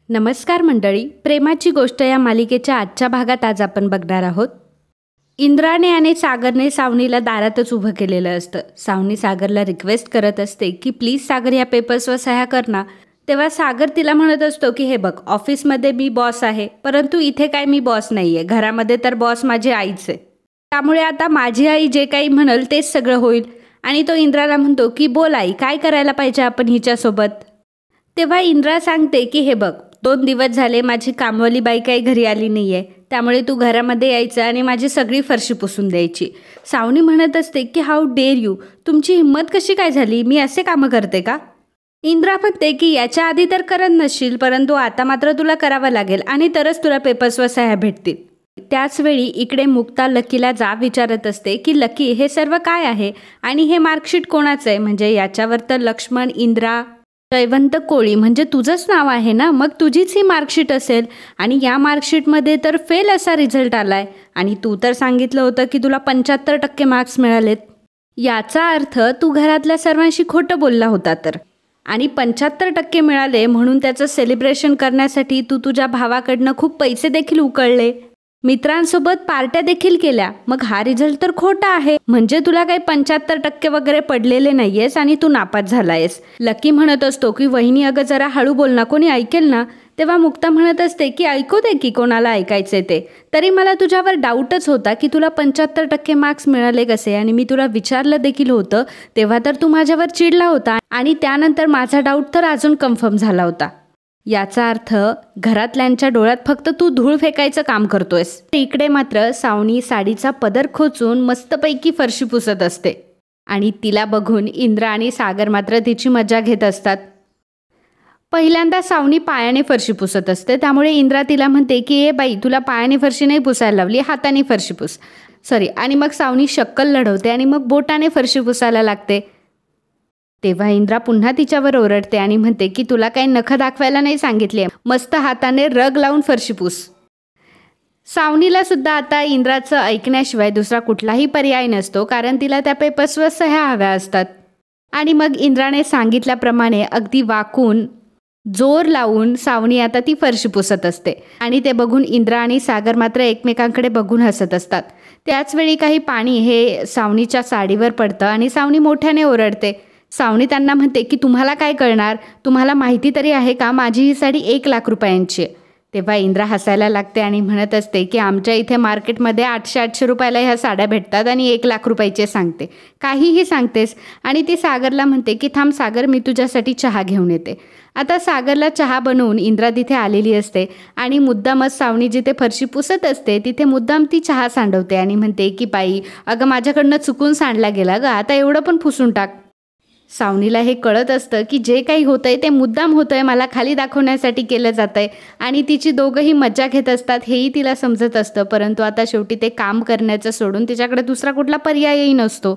नमस्कार मंडळी, प्रेमाची गोष्ट या मालिकेच्या आजच्या भागात आज आपण बघणार आहोत. इंद्राने आणि सागरने सावनीला दारातच उभं केलेलं असतं. सावनी सागरला रिक्वेस्ट करत असते की प्लीज सागर या पेपर्सवर सह्या कर ना. तेव्हा सागर तिला म्हणत असतो की हे बघ, ऑफिसमध्ये मी बॉस आहे, परंतु इथे काय मी बॉस नाही आहे. घरामध्ये तर बॉस माझी आईच आहे. त्यामुळे आता माझी आई जे काही म्हणेल तेच सगळं होईल. आणि तो इंद्राला म्हणतो की बोल आई, काय करायला पाहिजे आपण हिच्यासोबत. तेव्हा इंद्रा सांगते की हे बघ, 2 दिवस झाले माझी कामवाली बाई काही घरी आली नाही आहे, त्यामुळे तू घरामध्ये यायचं आणि माझी सगळी फरशी पुसून द्यायची. सावनी म्हणत असते की हाऊ डेअर यू, तुमची हिंमत कशी काय झाली, मी असे कामं करते का. इंद्रा म्हणते की याच्या आधी तर करत नसशील, परंतु आता मात्र तुला करावं लागेल आणि तरच तुला पेपर्सवर सह्या भेटतील. त्याचवेळी इकडे मुक्ता लकीला जाब विचारत असते की लकी, हे सर्व काय आहे आणि हे मार्कशीट कोणाचं आहे. म्हणजे याच्यावर तर लक्ष्मण, इंद्रा, जयवंत कोळी म्हणजे तुझंच नाव आहे ना, मग तुझीच ही मार्कशीट असेल. आणि या मार्कशीटमध्ये तर फेल असा रिझल्ट आला आहे आणि तू तर सांगितलं होतं की तुला 75% मार्क्स मिळालेत. याचा अर्थ तू घरातल्या सर्वांशी खोटं बोलला होता तर. आणि 75% मिळाले म्हणून त्याचं सेलिब्रेशन करण्यासाठी तू तुझ्या भावाकडनं खूप पैसे देखील उकळले, मित्रांसोबत पार्ट्या देखील केल्या. मग हा रिझल्ट तर खोटा आहे. म्हणजे तुला काही 75% वगैरे पडलेले नाहीयेस आणि तू नापास झालायस. लकी म्हणत असतो की वहिनी अगं जरा हळू बोल ना, कोणी ऐकेल ना. तेव्हा मुक्ता म्हणत असते की ऐकू दे की कोणाला ऐकायचे ते. तरी मला तुझ्यावर डाऊटच होता की तुला 75% मार्क्स मिळाले कसे. आणि मी तुला विचारलं देखील होतं, तेव्हा तर तू माझ्यावर चिडला होता आणि त्यानंतर माझा डाऊट तर अजून कन्फर्म झाला होता. याचा अर्थ घरातल्यांच्या डोळ्यात फक्त तू धूळ फेकायचं काम करतोयस. इकडे मात्र सावनी साडीचा पदर खोचून मस्तपैकी फरशी पुसत असते आणि तिला बघून इंद्रा आणि सागर मात्र तिची मजा घेत असतात. पहिल्यांदा सावनी पायाने फरशी पुसत असते, त्यामुळे इंद्रा तिला म्हणते की ए बाई, तुला पायाने फरशी नाही पुसायला लावली, हाताने फरशी पुस. आणि मग सावनी शक्कल लढवते आणि मग बोटाने फरशी पुसायला लागते. तेव्हा इंद्रा पुन्हा तिच्यावर ओरडते आणि म्हणते की तुला काही नखं दाखवायला नाही सांगितले, मस्त हाताने रग लावून फरशी पुस. सावनीला सुद्धा आता इंद्राचं ऐकण्याशिवाय दुसरा कुठलाही पर्याय नसतो, कारण तिला त्या पेपर्सवर सह्या हव्या असतात. आणि मग इंद्राने सांगितल्याप्रमाणे अगदी वाकून जोर लावून सावनी आता ती फरशी पुसत असते. आणि ते बघून इंद्रा आणि सागर मात्र एकमेकांकडे बघून हसत असतात. त्याचवेळी काही पाणी हे सावनीच्या साडीवर पडतं आणि सावनी मोठ्याने ओरडते. सावनी त्यांना म्हणते की तुम्हाला काय कळणार, तुम्हाला माहिती तरी आहे का माझी ही साडी 1 लाख रुपयांची आहे. तेव्हा इंद्रा हसायला लागते आणि म्हणत असते की आमच्या इथे मार्केटमध्ये 800 रुपयाला ह्या साड्या भेटतात आणि 1 लाख रुपयाचे सांगते, काहीही सांगतेस. आणि ती सागरला म्हणते की थांब सागर, मी तुझ्यासाठी चहा घेऊन येते. आता सागरला चहा बनवून इंद्रा तिथे आलेली असते आणि मुद्दामच सावनी जिथे फरशी पुसत असते तिथे मुद्दाम ती चहा सांडवते आणि म्हणते की बाई अगं, माझ्याकडनं चुकून सांडला गेला गं, आता एवढं पण पुसून टाक. सावनीला हे कळत असतं की जे काही होतंय ते मुद्दाम होतंय, मला खाली दाखवण्यासाठी केलं जातंय आणि तिची दोघंही मज्जा घेत असतात हेही तिला समजत असतं. परंतु आता शेवटी ते काम करण्याचं सोडून तिच्याकडे दुसरा कुठला पर्यायही नसतो.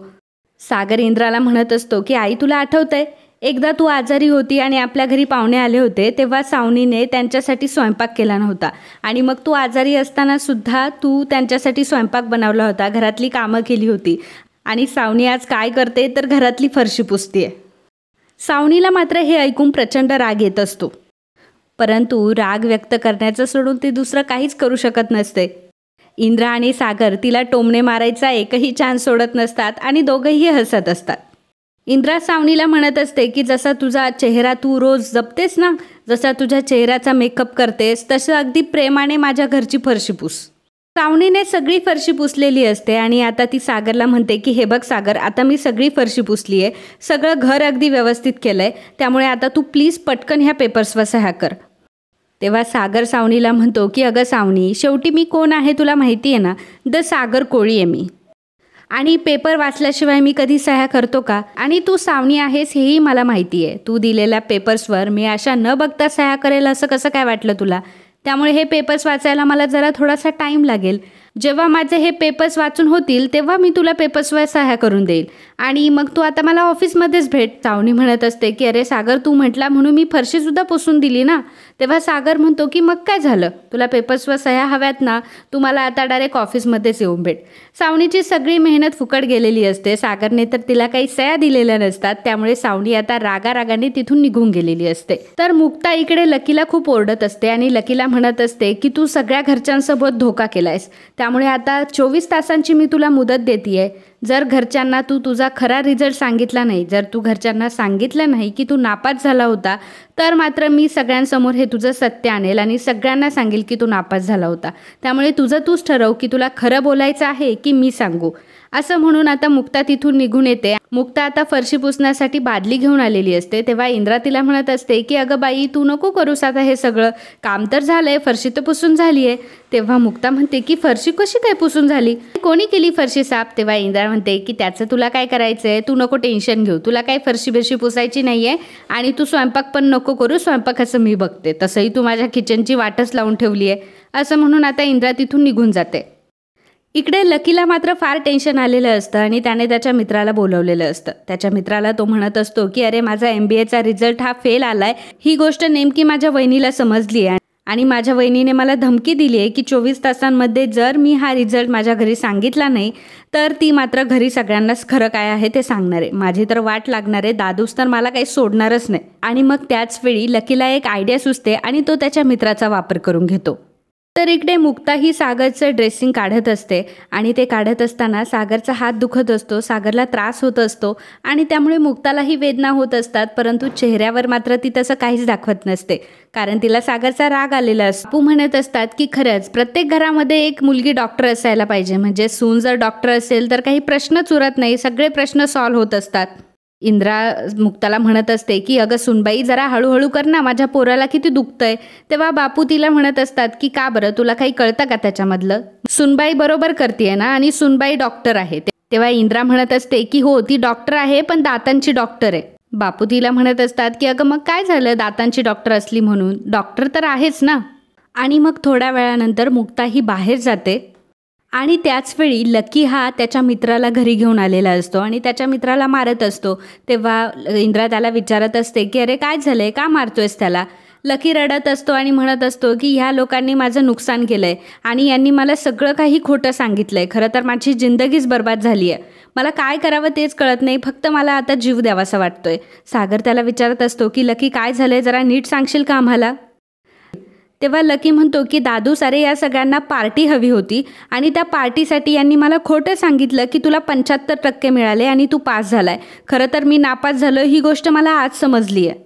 सागर इंद्राला म्हणत असतो की आई, तुला आठवतंय एकदा तू आजारी होती आणि आपल्या घरी पाहुणे आले होते, तेव्हा सावनीने त्यांच्यासाठी स्वयंपाक केला नव्हता आणि मग तू आजारी असताना सुद्धा तू त्यांच्यासाठी स्वयंपाक बनवला होता, घरातली कामं केली होती. आणि सावनी आज काय करते तर घरातली फरशी पुसते. सावनीला मात्र हे ऐकून प्रचंड राग येत असतो, परंतु राग व्यक्त करण्याचं सोडून ती दुसरं काहीच करू शकत नसते. इंद्रा आणि सागर तिला टोमणे मारायचा एकही चान्स सोडत नसतात आणि दोघंही हसत असतात. इंद्रा सावनीला म्हणत असते की जसा तुझा चेहरा तू रोज जपतेस ना, जसा तुझ्या चेहऱ्याचा मेकअप करतेस, तसं अगदी प्रेमाने माझ्या घरची फरशी पुस. सावनीने सगळी फरशी पुसलेली असते आणि आता ती सागरला म्हणते की हे बघ सागर, आता मी सगळी फरशी पुसली आहे, सगळं घर अगदी व्यवस्थित केलं आहे, त्यामुळे आता तू प्लीज पटकन ह्या पेपर्सवर सह्या कर. तेव्हा सागर सावनीला म्हणतो की अगं सावनी, शेवटी मी कोण आहे तुला माहिती आहे ना, द सागर कोळी आहे मी, आणि पेपर वाचल्याशिवाय मी कधी सह्या करतो का. आणि तू सावनी आहेस हेही मला माहिती आहे. तू दिलेल्या पेपर्सवर मी अशा न बघता सह्या करेल असं कसं काय वाटलं तुला. त्यामुळे हे पेपर्स वाचायला मला जरा थोडासा टाईम लागेल. जेव्हा माझे हे पेपर्स वाचून होतील तेव्हा मी तुला पेपर्सवर सह्या करून देईल आणि मग तू आता मला ऑफिसमध्येच भेट. सावनी म्हणत असते की अरे सागर, तू म्हटला म्हणून मी फरशीसुद्धा पुसून दिली ना. तेव्हा सागर म्हणतो की मग काय झालं, तुला पेपर्सवर सह्या हव्यात ना, तू मला आता डायरेक्ट ऑफिसमध्येच येऊन भेट. सावनीची सगळी मेहनत फुकट गेलेली असते. सागरने तर तिला काही सह्या दिलेल्या नसतात, त्यामुळे सावनी आता रागारागाने तिथून निघून गेलेली असते. तर मुक्ता इकडे लकीला खूप ओरडत असते आणि लकीला म्हणत असते की तू सगळ्या घरच्यांसोबत धोका केलायस, त्यामुळे आता 24 तासांची मी तुला मुदत देतीये. जर घरच्यांना तू तुझा खरा रिझल्ट सांगितला नाही, जर तू घरच्यांना सांगितलं नाही की तू नापास झाला होता, तर मात्र मी सगळ्यांसमोर हे तुझं सत्य आणेल आणि सगळ्यांना सांगेल की तू नापास झाला होता. त्यामुळे तुझं तूच ठरव की तुला खरं बोलायचं आहे की मी सांगू. असं म्हणून आता मुक्ता तिथून निघून येते. मुक्ता आता फरशी पुसण्यासाठी बादली घेऊन आलेली असते. तेव्हा इंद्रा तिला म्हणत असते की अगं बाई, तू नको करूस आता हे सगळं, काम तर झालंय, फरशी तर पुसून झाली आहे. तेव्हा मुक्ता म्हणते की फरशी कशी काय पुसून झाली, कोणी केली फरशी साफ. तेव्हा इंद्रा म्हणते की त्याचं तुला काय करायचंय, तू नको टेन्शन घेऊ, तुला काय फरशी बिरशी पुसायची नाहीये आणि तू स्वयंपाक पण नको करू, स्वयंपाकाचं मी बघते, तसंही तू माझ्या किचनची वाटच लावून ठेवली आहे. असं म्हणून आता इंद्रा तिथून निघून जाते. इकडे लकीला मात्र फार टेन्शन आलेलं असतं आणि त्याने त्याच्या मित्राला बोलवलेलं असतं. त्याच्या मित्राला तो म्हणत असतो की अरे माझा MBAचा रिझल्ट हा फेल आलाय, ही गोष्ट नेमकी माझ्या वहिनीला समजली आहे आणि माझ्या वहिनीने मला धमकी दिली आहे की 24 तासांमध्ये जर मी हा रिझल्ट माझ्या घरी सांगितला नाही तर ती मात्र घरी सगळ्यांनाच खरं काय आहे ते सांगणार आहे. माझी तर वाट लागणार आहे, दादूस तर मला काही सोडणारच नाही. आणि मग त्याच वेळी लकीला एक आयडिया सुचते आणि तो त्याच्या मित्राचा वापर करून घेतो. तर इकडे मुक्ता ही सागरचं ड्रेसिंग काढत असते आणि ते काढत असताना सागरचा हात दुखत असतो, सागरला त्रास होत असतो आणि त्यामुळे मुक्तालाही वेदना होत असतात. परंतु चेहऱ्यावर मात्र ती तसं काहीच दाखवत नसते, कारण तिला सागरचा राग आलेला असतो. बापू म्हणत असतात की खरंच प्रत्येक घरामध्ये एक मुलगी डॉक्टर असायला पाहिजे, म्हणजे सून जर डॉक्टर असेल तर काही प्रश्नच उरत नाही, सगळे प्रश्न सॉल्व्ह होत असतात. इंद्रा मुक्ताला म्हणत असते की अगं सुनबाई, जरा हळूहळू कर ना, माझ्या पोराला किती दुखतंय. तेव्हा बापू तिला म्हणत असतात की का बरं, तुला काही कळतं का त्याच्यामधलं, सुनबाई बरोबर करते ना आणि सुनबाई डॉक्टर आहे. तेव्हा इंद्रा म्हणत असते की हो, ती डॉक्टर आहे पण दातांची डॉक्टर आहे. बापू तिला म्हणत असतात की अगं मग काय झालं, दातांची डॉक्टर असली म्हणून, डॉक्टर तर आहेच ना. आणि मग थोड्या वेळानंतर मुक्ता ही बाहेर जाते आणि त्याच वेळी लकी हा त्याच्या मित्राला घरी घेऊन आलेला असतो आणि त्याच्या मित्राला मारत असतो. तेव्हा इंद्रा त्याला विचारत असते की अरे काय झालंय, का मारतोयस त्याला. लकी रडत असतो आणि म्हणत असतो की ह्या लोकांनी माझं नुकसान केलंय आणि यांनी मला सगळं काही खोटं सांगितलंय, खरं तर माझी जिंदगीच बर्बाद झाली आहे, मला काय करावं तेच कळत नाही, फक्त मला आता जीव द्यावासा वाटतोय. सागर त्याला विचारत असतो की लकी काय झालंय, जरा नीट सांगशील का आम्हाला. तेव्हा लकी म्हणतो की दादू, सारे या सगळ्यांना पार्टी हवी होती आणि त्या पार्टीसाठी यांनी मला खोटं सांगितलं की तुला 75% मिळाले आणि तू पास झालाय. खरं तर मी नापास झालो ही गोष्ट मला आज समजली आहे.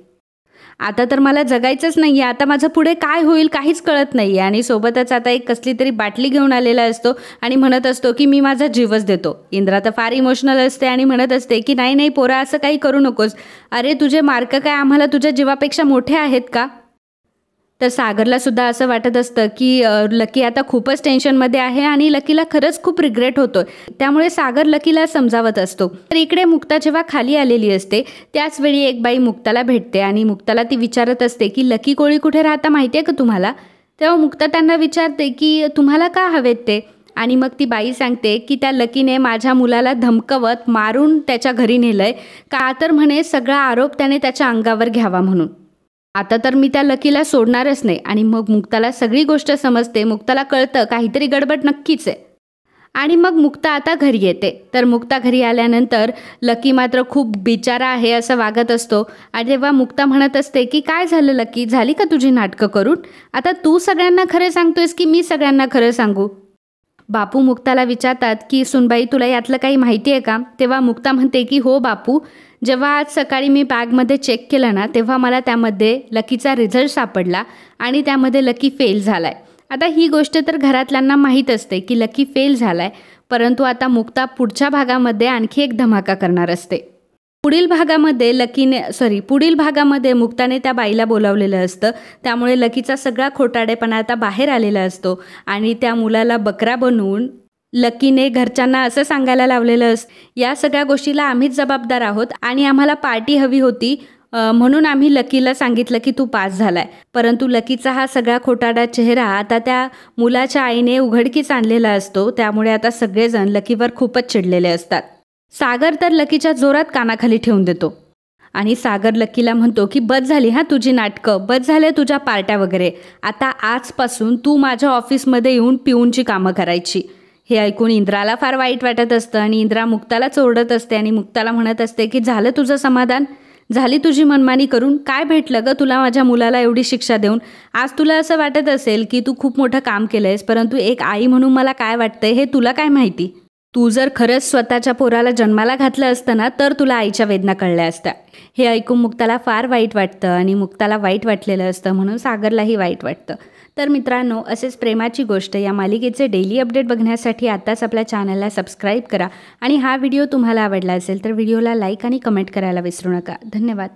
आता तर मला जगायचंच नाही आहे, आता माझं पुढे काय होईल काहीच कळत नाही आहे. आणि सोबतच आता एक कसली तरी बाटली घेऊन आलेला असतो आणि म्हणत असतो की मी माझा जीवच देतो. इंद्रा तर फार इमोशनल असते आणि म्हणत असते की नाही नाही पोरा, असं काही करू नकोस, अरे तुझे मार्क काय आम्हाला तुझ्या जीवापेक्षा मोठे आहेत का. तर सागरला सुद्धा असं वाटत असतं की लकी आता खूपच टेन्शनमध्ये आहे आणि लकीला खरंच खूप रिग्रेट होतोय. त्यामुळे सागर लकीला समजावत असतो. तर इकडे मुक्ता जेव्हा खाली आलेली असते त्याच वेळी एक बाई मुक्ताला भेटते आणि मुक्ताला ती विचारत असते की लकी कोळी कुठे राहता माहिती आहे का तुम्हाला. तेव्हा मुक्ता त्यांना विचारते की तुम्हाला का हवेत ते. आणि मग ती बाई सांगते की त्या लकीने माझ्या मुलाला धमकवत मारून त्याच्या घरी नेलंय, का तर म्हणे सगळा आरोप त्याने त्याच्या अंगावर घ्यावा म्हणून. आता तर मी त्या लकीला सोडणारच नाही. आणि मग मुक्ताला सगळी गोष्ट समजते. मुक्ताला कळतं काहीतरी गडबड नक्कीच आहे. आणि मग मुक्ता आता घरी येते. तर मुक्ता घरी आल्यानंतर लकी मात्र खूप बिचारा आहे असं वागत असतो. आणि तेव्हा मुक्ता म्हणत असते की काय झालं लकी, झाली का तुझी नाटकं करून, आता तू सगळ्यांना खरं सांगतोयस की मी सगळ्यांना खरं सांगू. बापू मुक्ताला विचारतात की सुनबाई तुला यातलं काही माहिती आहे का. तेव्हा मुक्ता म्हणते की हो बापू, जेव्हा आज सकाळी मी बॅगमध्ये चेक केलं ना तेव्हा मला त्यामध्ये लकीचा रिझल्ट सापडला आणि त्यामध्ये लकी फेल झालाय. आता ही गोष्ट तर घरातल्यांना माहीत असते की लकी फेल झालाय, परंतु आता मुक्ता पुढच्या भागामध्ये आणखी एक धमाका करणार असते. पुढील भागामध्ये मुक्ताने त्या बाईला बोलावलेलं असतं. त्यामुळे लकीचा सगळा खोटाडेपणा आता बाहेर आलेला असतो आणि त्या मुलाला बकरा बनवून लकीने घरच्यांना असं सांगायला लावलेलं असतं, या सगळ्या गोष्टीला आम्हीच जबाबदार आहोत आणि आम्हाला पार्टी हवी होती म्हणून आम्ही लकीला सांगितलं की तू पास झालाय. परंतु लकीचा हा सगळा खोटारडा चेहरा आता त्या मुलाच्या आईने उघडकीस आणलेला असतो. त्यामुळे आता सगळेजण लकीवर खूपच चिडलेले असतात. सागर तर लकीच्या जोरात कानाखाली ठेवून देतो आणि सागर लकीला म्हणतो की बस झाली हा तुझी नाटकं, बस झाले तुझ्या पार्ट्या वगैरे. आता आजपासून तू माझ्या ऑफिसमध्ये येऊन पिऊनची कामं करायची. हे ऐकून इंद्राला फार वाईट वाटत असतं आणि इंद्रा मुक्ताला चोरडत असते आणि मुक्ताला म्हणत असते की झालं तुझं समाधान, झाली तुझी मनमानी करून. काय भेटलं ग तुला माझ्या मुलाला एवढी शिक्षा देऊन? आज तुला असं वाटत असेल की तू खूप मोठं काम केलंयस, परंतु एक आई म्हणून मला काय वाटतंय हे तुला काय माहिती. तू जर खरंच स्वतःच्या पोराला जन्माला घातलं असतं ना तर तुला आईच्या वेदना कळल्या असत्या. हे ऐकून मुक्ताला फार वाईट वाटतं आणि मुक्ताला वाईट वाटलेलं असतं म्हणून सागरलाही वाईट वाटतं. तर मित्रांनो, असेच प्रेमाची गोष्ट या मालिकेचे डेली अपडेट बघण्यासाठी आत्ताच आपल्या चॅनलला सबस्क्राईब करा आणि हा व्हिडिओ तुम्हाला आवडला असेल तर व्हिडिओला लाईक आणि कमेंट करायला विसरू नका. धन्यवाद.